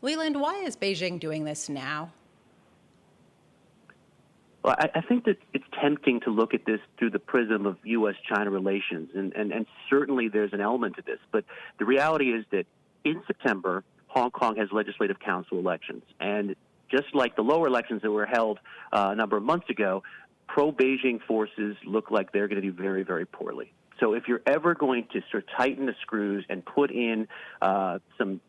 Leland, why is Beijing doing this now? Well, I think that it's tempting to look at this through the prism of U.S. China relations, and certainly there's an element to this. But the reality is that in September, Hong Kong has legislative council elections. And just like the lower elections that were held a number of months ago, pro-Beijing forces look like they're going to do very, very poorly. So if you're ever going to sort of tighten the screws and put in some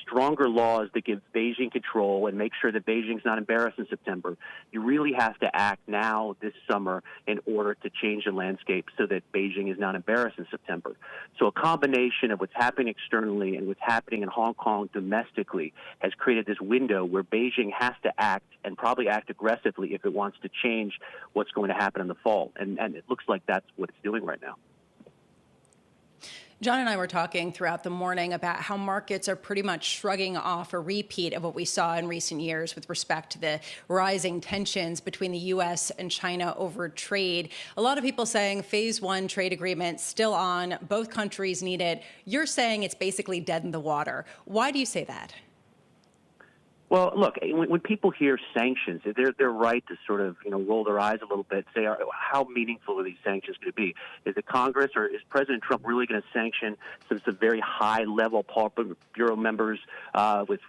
stronger laws that give Beijing control and make sure that Beijing's not embarrassed in September, you really have to act now this summer in order to change the landscape so that Beijing is not embarrassed in September. So a combination of what's happening externally and what's happening in Hong Kong domestically has created this window where Beijing has to act and probably act aggressively if it wants to change what's going to happen in the fall. And it looks like that's what it's doing right now. John and I were talking throughout the morning about how markets are pretty much shrugging off a repeat of what we saw in recent years with respect to the rising tensions between the U.S. and China over trade. A lot of people saying phase one trade agreement still on, both countries need it. You're saying it's basically dead in the water. Why do you say that? Well, look, when people hear sanctions, they're right to sort of roll their eyes a little bit, say how meaningful are these sanctions going to be? Is the Congress or is President Trump really going to sanction some very high-level Politburo members with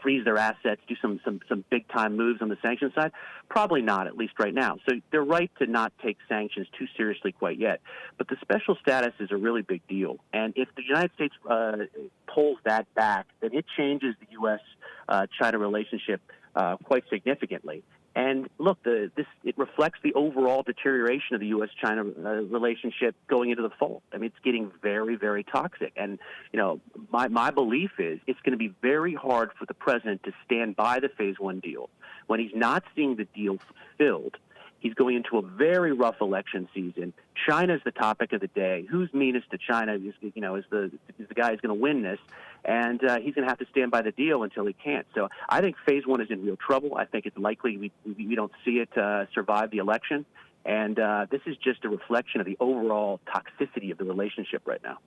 freeze their assets, do some big-time moves on the sanctions side? Probably not, at least right now. So they're right to not take sanctions too seriously quite yet. But the special status is a really big deal, and if the United States pulls that back, then it changes the U.S. China relationship quite significantly. And look, it reflects the overall deterioration of the U.S.-China relationship going into the fall. I mean, it's getting very, very toxic. And, my belief is it's going to be very hard for the president to stand by the phase one deal. When he's not seeing the deal fulfilled, he's going into a very rough election season. China's the topic of the day. Who's meanest to China is the guy who's going to win this. And he's going to have to stand by the deal until he can't. So I think phase one is in real trouble. I think it's likely we don't see it survive the election. And this is just a reflection of the overall toxicity of the relationship right now.